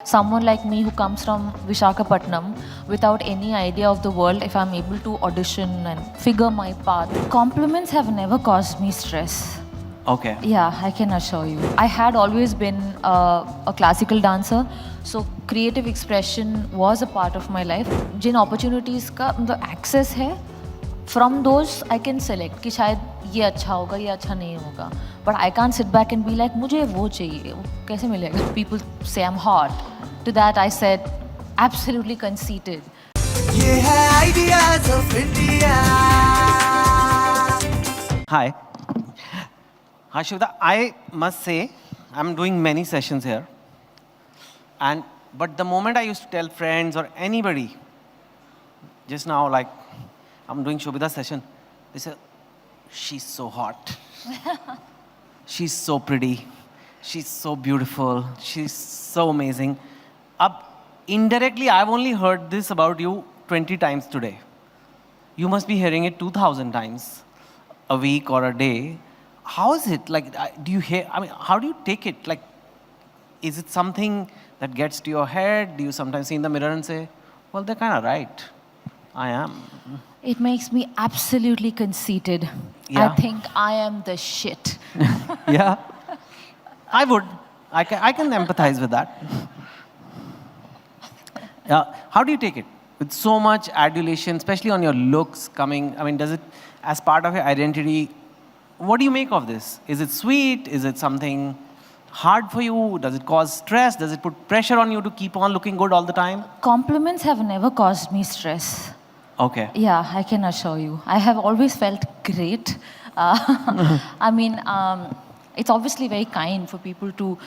Someone like me who comes from Vishakhapatnam without any idea of the world, if I'm able to audition and figure my path, compliments have never caused me stress. Okay. Yeah, I can assure you. I had always been a classical dancer, so creative expression was a part of my life. Jin opportunities का मतलब access है, from those I can select कि शायद ये अच्छा होगा, ये अच्छा नहीं होगा. But I can't sit back and be like मुझे वो चाहिए, वो कैसे मिलेगा? People say I'm hot. To that I said, absolutely conceited. ये है ideas of India. Hi. Hi, Shivda. I must say, I'm doing many sessions here. But the moment I used to tell friends or anybody, just now, like, I'm doing Shobhita's session, they say, she's so hot. She's so pretty. She's so beautiful. She's so amazing. Indirectly, I've only heard this about you 20 times today. You must be hearing it 2,000 times a week or a day. How is it? Like, do you hear? I mean, how do you take it? Like, is it something that gets to your head? Do you sometimes see in the mirror and say, well, they're kind of right. I am. It makes me absolutely conceited. Yeah. I think I am the shit. Yeah. I would. I can empathize with that. How do you take it? With so much adulation, especially on your looks coming, I mean, does it, as part of your identity, what do you make of this? Is it sweet? Is it something hard for you? Does it cause stress? Does it put pressure on you to keep on looking good all the time? Compliments have never caused me stress. Okay. Yeah, I can assure you. I have always felt great. I mean, it's obviously very kind for people to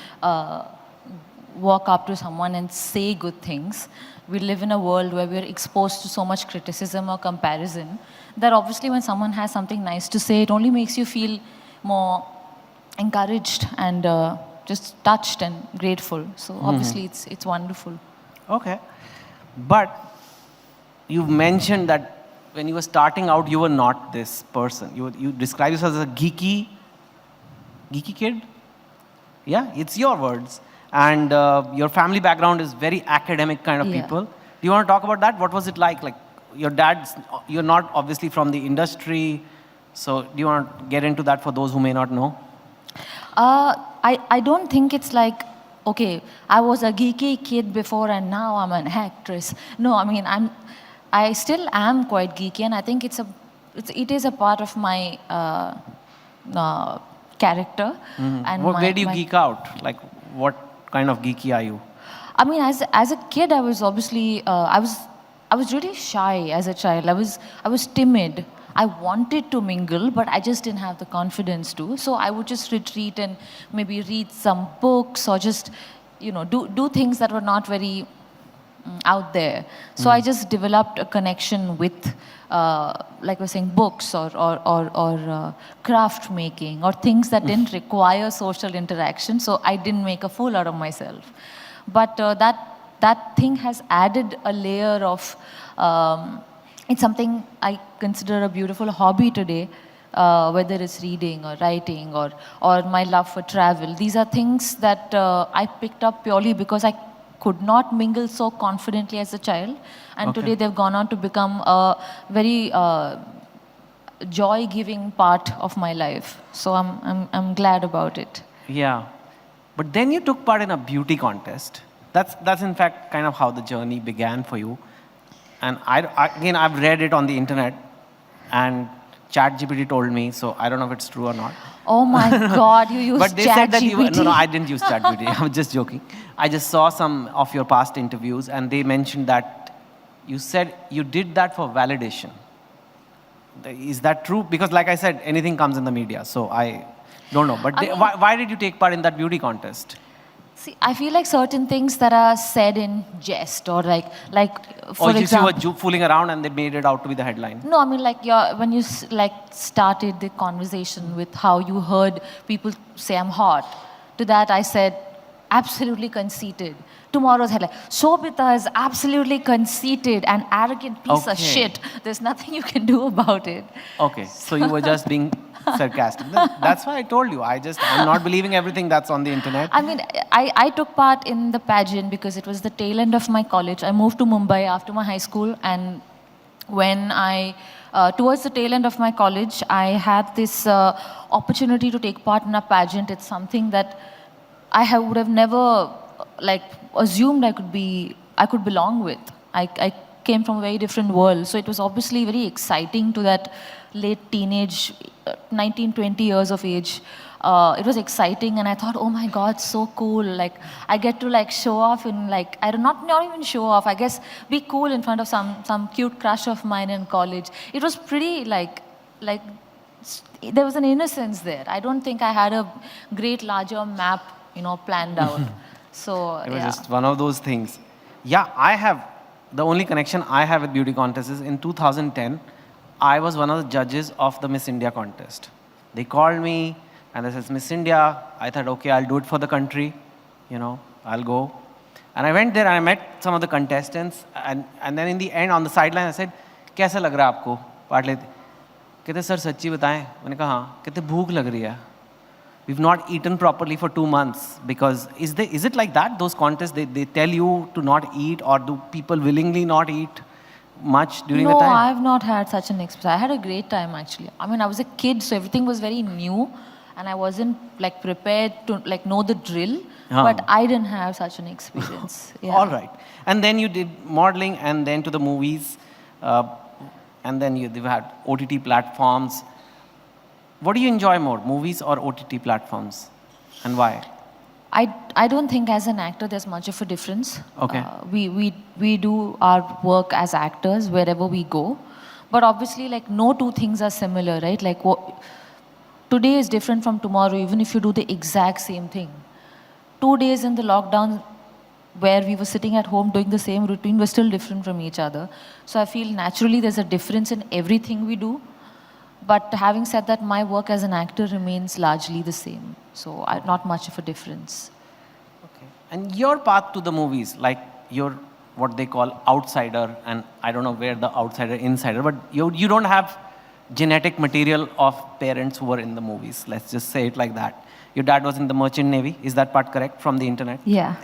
walk up to someone and say good things. We live in a world where we're exposed to so much criticism or comparison that obviously when someone has something nice to say, it only makes you feel more encouraged and just touched and grateful. So obviously it's wonderful. Okay. But you've mentioned that when you were starting out, you were not this person. You describe yourself as a geeky kid? Yeah, it's your words. And your family background is very academic kind of Yeah. people. Do you want to talk about that? What was it like? Like, your dad's, you're not obviously from the industry. So do you want to get into that for those who may not know? I don't think it's like, okay, I was a geeky kid before and now I'm an actress. No, I mean, I still am quite geeky, and I think it is a part of my character. And Where do you geek out? Like, what kind of geeky are you? I mean, as a kid, I was obviously I was really shy as a child. I was timid. I wanted to mingle, but I just didn't have the confidence to. So I would just retreat and maybe read some books or just, do things that were not very out there. So I just developed a connection with, like we're saying, books or craft making or things that didn't require social interaction. So I didn't make a fool out of myself. But that thing has added a layer of, it's something I consider a beautiful hobby today, whether it's reading or writing or my love for travel. These are things that I picked up purely because I could not mingle so confidently as a child. And today they've gone on to become a very joy-giving part of my life. So I'm glad about it. Yeah. But then you took part in a beauty contest. That's in fact kind of how the journey began for you. And again, I've read it on the internet, and ChatGPT told me, so I don't know if it's true or not. Oh my God, you used But they said that ChatGPT. no, I didn't use ChatGPT. I was just joking. I just saw some of your past interviews, and they mentioned that you said you did that for validation. Is that true? Because like I said, anything comes in the media, so I don't know. But why did you take part in that beauty contest? See, I feel like certain things that are said in jest or like for Or you example. were fooling around and they made it out to be the headline? No, I mean like when you started the conversation with how you heard people say I'm hot. To that I said, absolutely conceited. tomorrow's headline. Sobhita is absolutely conceited and arrogant piece of Okay. shit. There's nothing you can do about it. Okay, so you were just being sarcastic. That's why I told you. I'm not believing everything that's on the internet. I mean, I took part in the pageant because it was the tail end of my college. I moved to Mumbai after my high school, and when towards the tail end of my college, I had this opportunity to take part in a pageant. It's something that would have never like assumed I could belong with. I came from a very different world, so it was obviously very exciting to that late teenage, 19, 20 years of age. It was exciting, and I thought, oh my God, so cool. Like, I get to like show off in like, I don't not even show off, I guess be cool in front of some cute crush of mine in college. It was pretty like there was an innocence there. I don't think I had a great larger map, planned out. So, It was yeah. just one of those things. Yeah, the only connection I have with beauty contests is in 2010, I was one of the judges of the Miss India contest. They called me and they said, Miss India. I thought, okay, I'll do it for the country. I'll go. And I went there and I met some of the contestants. And then in the end, on the sideline, I said, कैसा लग रहा है आपको part लेते? कहते sir सच्ची बताएं? मैंने कहा हाँ. कहते भूख लग रही है. We've not eaten properly for 2 months because is it like that? Those contests, they tell you to not eat, or do people willingly not eat much during the No, time? I've not had such an experience. I had a great time actually. I mean, I was a kid, so everything was very new, and I wasn't like prepared to like know the drill. But I didn't have such an experience. Yeah. All right. And then you did modeling, and then to the movies, and then you've had OTT platforms. What do you enjoy more, movies or OTT platforms, and why? I don't think as an actor there's much of a difference. Okay. We do our work as actors wherever we go, but obviously like no two things are similar, right? Like today is different from tomorrow, even if you do the exact same thing. 2 days in the lockdown where we were sitting at home doing the same routine were still different from each other. So I feel naturally there's a difference in everything we do. But having said that, my work as an actor remains largely the same. So not much of a difference. Okay. And your path to the movies, like you're what they call outsider, and I don't know where the outsider, insider, but you don't have genetic material of parents who were in the movies. Let's just say it like that. Your dad was in the Merchant Navy. Is that part correct from the internet? Yeah.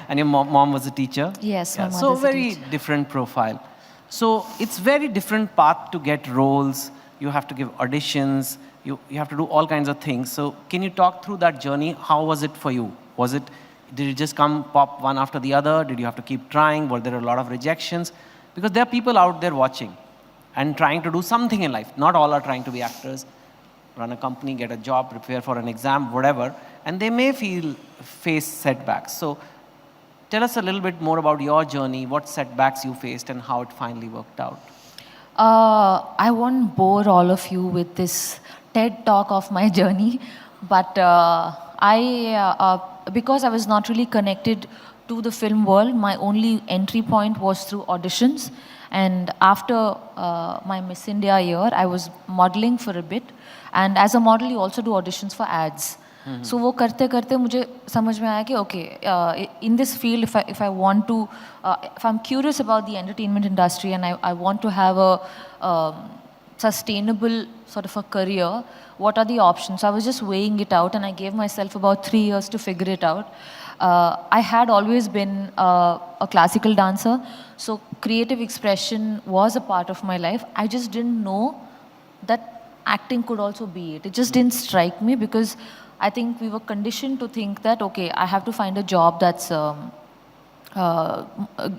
And your mom was a teacher? Yes, my So mother's a very teacher. different profile. So it's very different path to get roles. You have to give auditions. You have to do all kinds of things. So can you talk through that journey? How was it for you? Did it just pop one after the other? Did you have to keep trying? Were there a lot of rejections? Because there are people out there watching and trying to do something in life. Not all are trying to be actors. Run a company, get a job, prepare for an exam, whatever. And they may face setbacks. So tell us a little bit more about your journey, what setbacks you faced, and how it finally worked out. I won't bore all of you with this TED talk of my journey, but because I was not really connected to the film world, my only entry point was through auditions. And after my Miss India year, I was modeling for a bit. And as a model, you also do auditions for ads. So वो करते करते मुझे समझ में आया कि okay, in this field, if I want to, if I'm curious about the entertainment industry and I want to have a sustainable sort of a career, what are the options? So I was just weighing it out, and I gave myself about 3 years to figure it out. I had always been a classical dancer, so creative expression was a part of my life. I just didn't know that acting could also be it. It just didn't strike me because I think we were conditioned to think that, okay, I have to find a job that's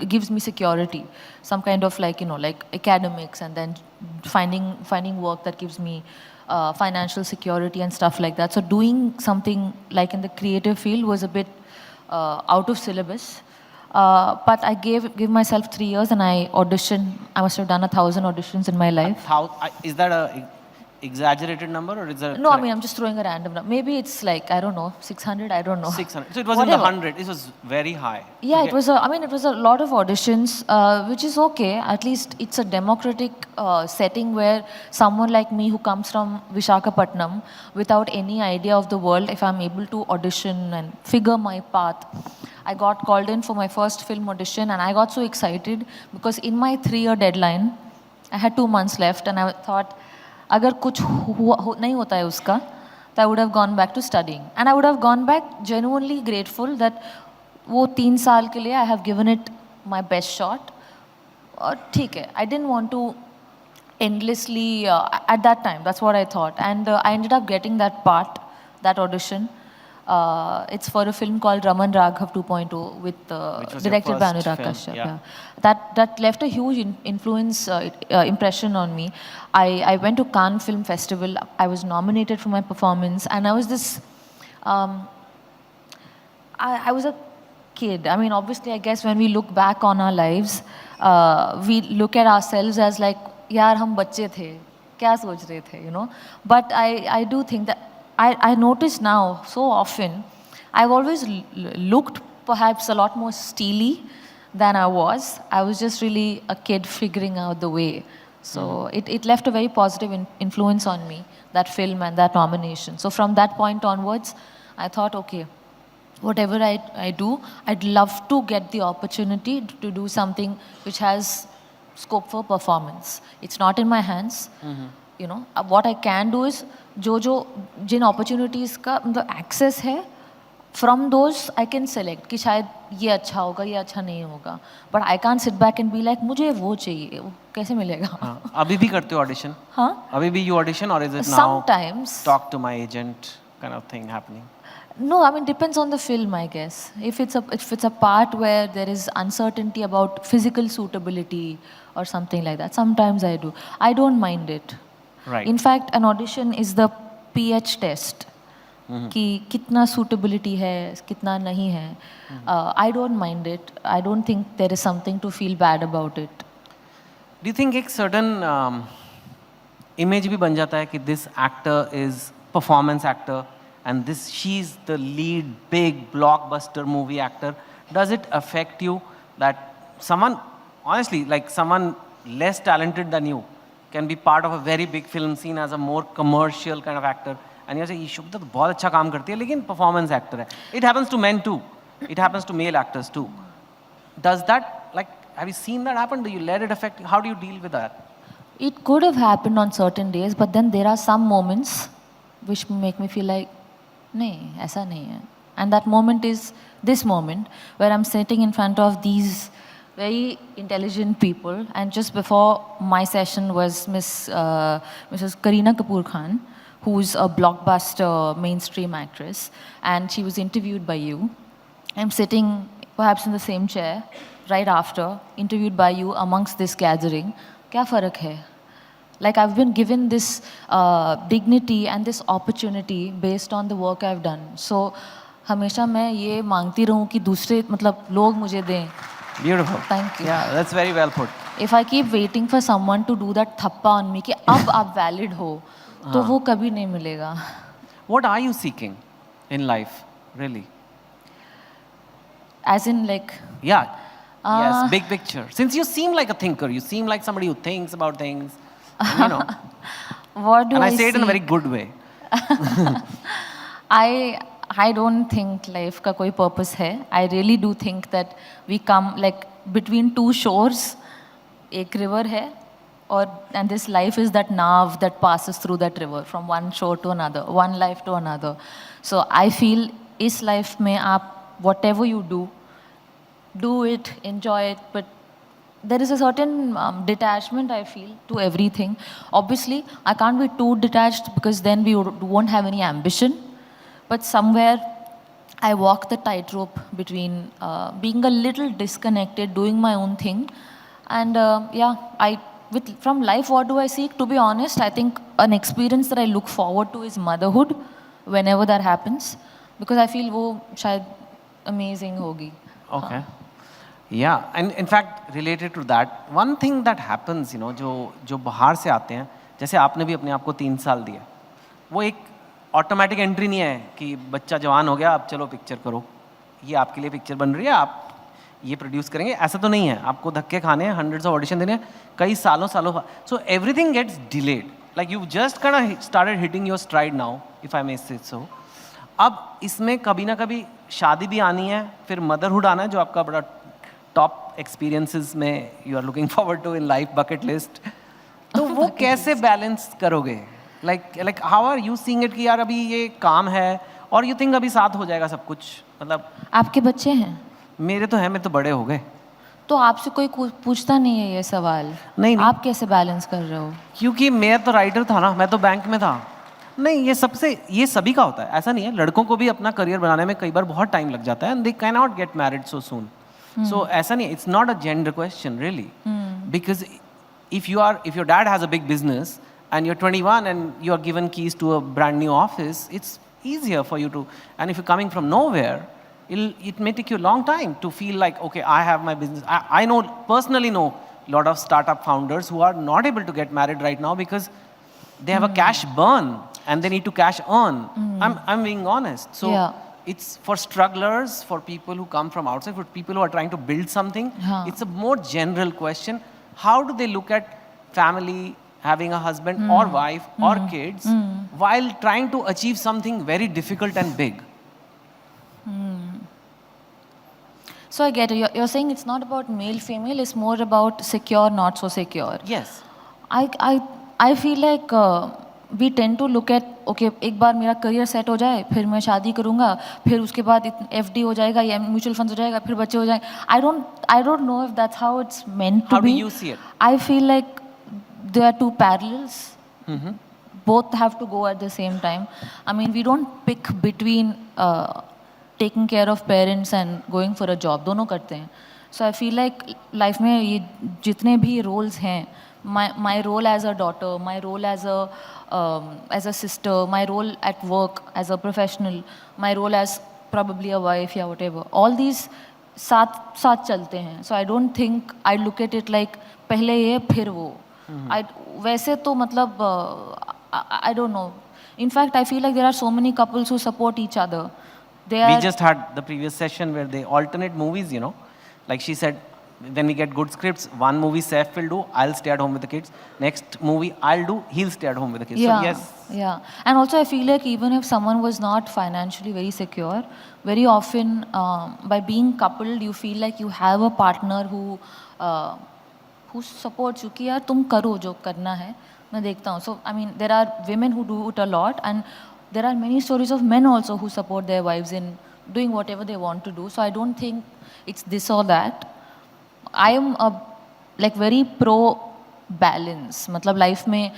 gives me security, some kind of like, like academics, and then finding work that gives me financial security and stuff like that. So doing something like in the creative field was a bit out of syllabus. But I gave myself 3 years and I auditioned. I must have done 1,000 auditions in my life. Is that a exaggerated number, or is that No, I mean, I'm just throwing a random number. Maybe it's like, I don't know, 600, I don't know. 600. So it was in the Whatever. 100. It was very high. Yeah, it was a lot of auditions, which is okay. At least it's a democratic setting where someone like me who comes from Visakhapatnam without any idea of the world, if I'm able to audition and figure my path, I got called in for my first film audition, and I got so excited because in my 3-year deadline, I had 2 months left, and I thought, अगर कुछ नहीं होता है उसका, तो I would have gone back to studying, and I would have gone back genuinely grateful that वो 3 साल के लिए I have given it my best shot. और ठीक है, I didn't want to endlessly at that time. That's what I thought, and I ended up getting that part, that audition. It's for a film called Raman Raghav 2.0 with Which was your directed by first Anurag film, Kashyap. yeah. Yeah. That left a huge influence impression on me. I went to Cannes Film Festival. I was nominated for my performance, and I was this. I was a kid. I mean, obviously, I guess when we look back on our lives, we look at ourselves as like, यार हम बच्चे थे, क्या सोच रहे थे, you know. But I do think that I notice now so often, I've always looked perhaps a lot more steely than I was. I was just really a kid figuring out the way. So it left a very positive influence on me, that film and that nomination. So from that point onwards, I thought, okay, whatever I do, I'd love to get the opportunity to do something which has scope for performance. It's not in my hands. You know, what I can do is Jin opportunities का मतलब access है, from those I can select कि शायद ये अच्छा होगा, ये अच्छा नहीं होगा. But I can't sit back and be like मुझे वो चाहिए, वो कैसे मिलेगा? अभी भी करते हो audition? हाँ? अभी भी you audition, or is it now Sometimes. talk to my agent kind of thing happening? No, I mean, depends on the film, I guess. If it's a part where there is uncertainty about physical suitability or something like that, sometimes I do. I don't mind it. Right. In fact, an audition is the PH test. कि कितना suitability है, कितना नहीं है. I don't mind it. I don't think there is something to feel bad about it. Do you think एक certain image भी बन जाता है कि this actor is performance actor and she's the lead big blockbuster movie actor? Does it affect you that someone, honestly, like someone less talented than you can be part of a very big film scene as a more commercial kind of actor, and you say Sobhita तो बहुत अच्छा काम करती है लेकिन performance actor है. It happens to men too. It happens to male actors too. Does that, like, have you seen that happen? Do you let it affect you? How do you deal with that? It could have happened on certain days, but then there are some moments which make me feel like, नहीं, ऐसा नहीं है. And that moment is this moment where I'm sitting in front of these very intelligent people, and just before my session was Mrs. Kareena Kapoor Khan, who's a blockbuster mainstream actress, and she was interviewed by you. I'm sitting perhaps in the same chair right after, interviewed by you amongst this gathering. क्या फ़र्क है? Like, I've been given this dignity and this opportunity based on the work I've done. So हमेशा मैं ये मांगती रहूँ कि दूसरे मतलब लोग मुझे दें. Beautiful. Thank you. Yeah, that's very well put. If I keep waiting for someone to do that thappa on me कि अब आप valid हो, तो वो कभी नहीं मिलेगा. What are you seeking in life, really? As in, like, Yeah. Yes, big picture. Since you seem like a thinker, you seem like somebody who thinks about things, and, you know. what do And I I say it in a very seek? good way. I don't think life का कोई purpose है. I really do think that we come like between two shores. एक river है, and this life is that nav that passes through that river from one shore to another, one life to another. So I feel इस life में आप whatever you do it, enjoy it, but there is a certain detachment I feel to everything. Obviously, I can't be too detached because then we won't have any ambition. But somewhere, I walk the tightrope between being a little disconnected, doing my own thing, and from life, what do I seek? To be honest, I think an experience that I look forward to is motherhood, whenever that happens, because I feel वो शायद amazing होगी. Okay. Yeah, and in fact, related to that, one thing that happens, you know, जो बाहर से आते हैं, जैसे आपने भी अपने आप को 3 साल दिया, वो एक ऑटोमेटिक एंट्री नहीं है कि बच्चा जवान हो गया, अब चलो पिक्चर करो, ये आपके लिए पिक्चर बन रही है, आप ये प्रोड्यूस करेंगे, ऐसा तो नहीं है. आपको धक्के खाने हैं, हंड्रेड्स ऑफ ऑडिशन देने हैं, कई सालों so everything gets delayed. Like, you've just kind of started hitting your stride now, if I may say so. अब इसमें कभी ना कभी शादी भी आनी है, फिर मदरहुड आना है, जो आपका बड़ा टॉप एक्सपीरियंसेस में you are looking forward to in life bucket list. तो वो कैसे बैलेंस करोगे? Like how are you seeing it कि यार अभी ये काम है और यू थिंक अभी साथ हो जाएगा सब कुछ? मतलब आपके बच्चे हैं? मेरे तो हैं, मेरे तो बड़े हो गए. तो आपसे कोई पूछता नहीं है ये सवाल? नहीं. आप कैसे बैलेंस कर रहे हो? क्योंकि मैं तो राइटर था ना, मैं तो बैंक में था. नहीं, ये सभी का होता है, ऐसा नहीं है. लड़कों को भी अपना करियर बनाने में कई बार बहुत टाइम लग जाता है, and they can not get married so soon. So ऐसा नहीं, it's not a gender question really, because if your dad has a big business and you're 21 and you are given keys to a brand new office, it's easier for you to. And if you're coming from nowhere, it may take you a long time to feel like, okay, I have my business. I personally know a lot of startup founders who are not able to get married right now because they have a cash burn and they need to cash earn. I'm being honest. So it's for strugglers, for people who come from outside, for people who are trying to build something. It's a more general question. How do they look at family, having a husband or wife or kids while trying to achieve something very difficult and big? So I get it. You're saying it's not about male female, it's more about secure, not so secure. Yes. I feel like we tend to look at, okay, एक बार मेरा career set हो जाए, फिर मैं शादी करूँगा, फिर उसके बाद FD हो जाएगा या म्यूचुअल फंड्स हो जाएगा, फिर बच्चे हो जाएंगे. I don't know if that's how it's meant to be. How do you see it? I feel like there are two parallels. Both have to go at the same time. I mean, we don't pick between taking care of parents and going for a job. दोनों करते हैं. So I feel like life में ये जितने भी roles हैं, my role as a daughter, my role as a sister, my role at work as a professional, my role as probably a wife या whatever, all these साथ चलते हैं. So I don't think I look at it like पहले ये फिर वो. वैसे तो मतलब I don't know. In fact, I feel like there are so many couples who support each other. We just had the previous session where they alternate movies, you know. Like she said, when we get good scripts, one movie Saif will do, I'll stay at home with the kids. Next movie I'll do, he'll stay at home with the kids. Yeah, so yes. Yeah. And also I feel like even if someone was not financially very secure, very often by being coupled, you feel like you have a partner who supports you कि यार तुम करो जो करना है. मैं देखता हूँ. So I mean, there are women who do it a lot, and there are many stories of men also who support their wives in doing whatever they want to do. So I don't think it's this or that. I am like very pro balance. मतलब life में,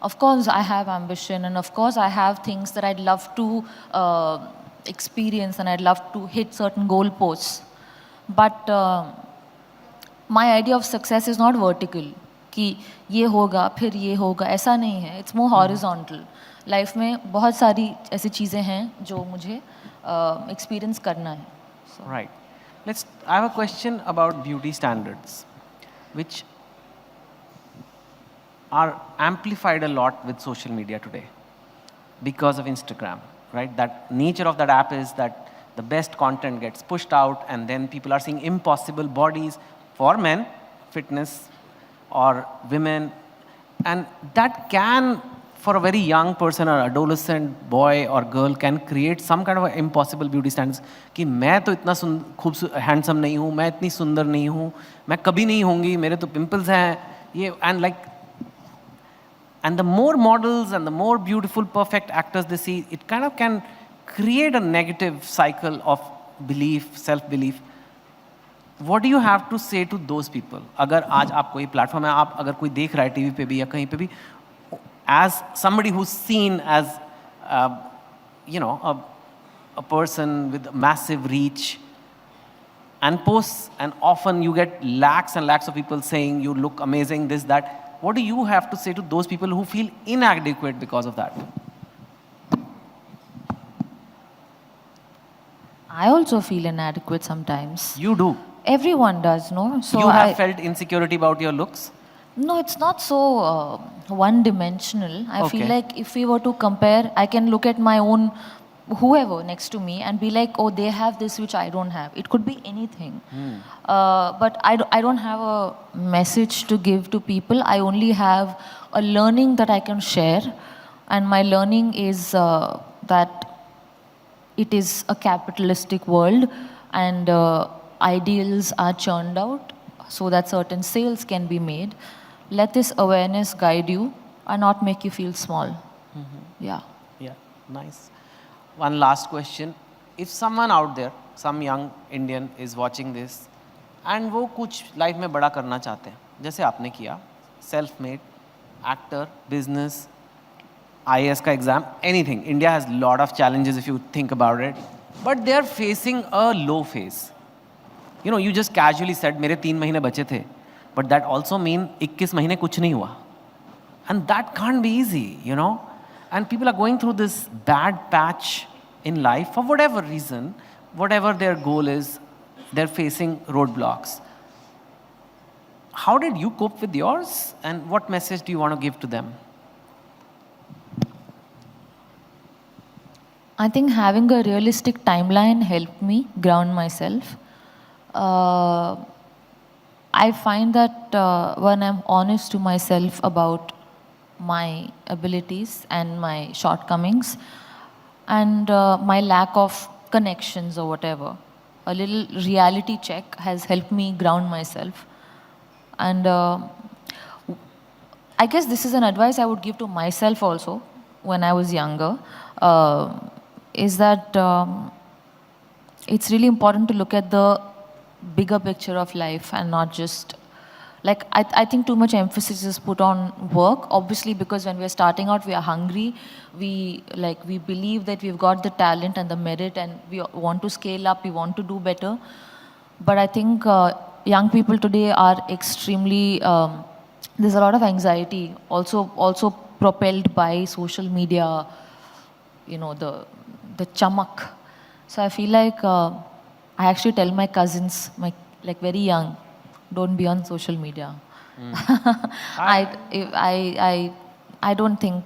of course I have ambition, and of course I have things that I'd love to experience, and I'd love to hit certain goalposts. But my idea of success is not vertical. कि ये होगा फिर ये होगा, ऐसा नहीं है. It's more horizontal. Life में बहुत सारी ऐसी चीज़ें हैं जो मुझे experience करना है. So. Right. I have a question about beauty standards, which are amplified a lot with social media today because of Instagram, right? That nature of that app is that the best content gets pushed out, and then people are seeing impossible bodies for men, fitness, or women, and that can, for a very young person or adolescent boy or girl, can create some kind of a impossible beauty standards कि मैं तो इतना खूबसूरत handsome नहीं हूँ, मैं इतनी सुंदर नहीं हूँ, मैं कभी नहीं होंगी, मेरे तो पिंपल्स हैं ये, and the more models and the more beautiful perfect actors they see, it kind of can create a negative cycle of belief, self-belief. What do you have to say to those people? अगर आज आपको ये platform है, आप अगर कोई देख रहा है टीवी पे भी या कहीं पे भी, as somebody who's seen as a person with massive reach and posts, and often you get lakhs and lakhs of people saying you look amazing, this, that. What do you have to say to those people who feel inadequate because of that? I also feel inadequate sometimes. You do? Everyone does, no? So you have felt insecurity about your looks? No, it's not so one-dimensional. I feel like if we were to compare, I can look at my own whoever next to me and be like, oh, they have this which I don't have. It could be anything. But I don't have a message to give to people. I only have a learning that I can share. And my learning is that it is a capitalistic world, and ideals are churned out so that certain sales can be made. Let this awareness guide you and not make you feel small. Yeah. Yeah, nice. One last question. If someone out there, some young Indian is watching this and वो कुछ life में बड़ा करना चाहते हैं, जैसे आपने किया, self made, actor, business, IAS का exam, anything. India has a lot of challenges if you think about it, but they are facing a low phase. You know, you just casually said मेरे 3 महीने बचे थे, but that also mean 21 महीने कुछ नहीं हुआ. And that can't be easy, you know. And people are going through this bad patch in life for whatever reason, whatever their goal is, they're facing roadblocks. How did you cope with yours, and what message do you want to give to them? I think having a realistic timeline helped me ground myself. I find that when I'm honest to myself about my abilities and my shortcomings and my lack of connections or whatever, a little reality check has helped me ground myself. And I guess this is an advice I would give to myself also when I was younger, is that it's really important to look at the bigger picture of life and not just, like, I think too much emphasis is put on work, obviously, because when we are starting out, we are hungry, we believe that we've got the talent and the merit and we want to scale up, we want to do better. But I think young people today are extremely, there's a lot of anxiety, also propelled by social media, you know, the chamak. So I feel like I actually tell my cousins, like very young, don't be on social media. I don't think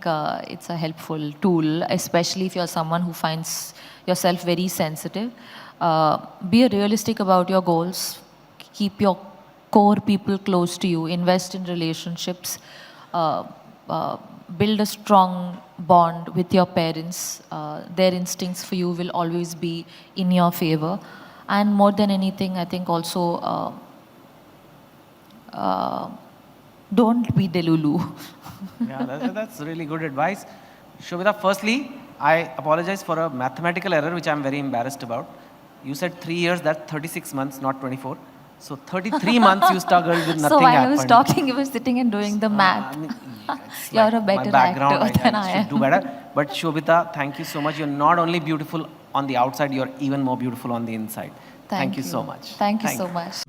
it's a helpful tool, especially if you're someone who finds yourself very sensitive. Be realistic about your goals. Keep your core people close to you. Invest in relationships. Build a strong bond with your parents. Their instincts for you will always be in your favor. And more than anything, I think also don't be delulu. Yeah, that's really good advice. Shobhita, firstly, I apologize for a mathematical error which I'm very embarrassed about. You said 3 years, that's 36 months, not 24. So 33 months you struggled with nothing So while happened. I was talking, you were sitting and doing the math. You're a better my background, actor than I should am. do better. But Shobhita, thank you so much. You're not only beautiful on the outside, you're even more beautiful on the inside. Thank you so much. Thank you so much.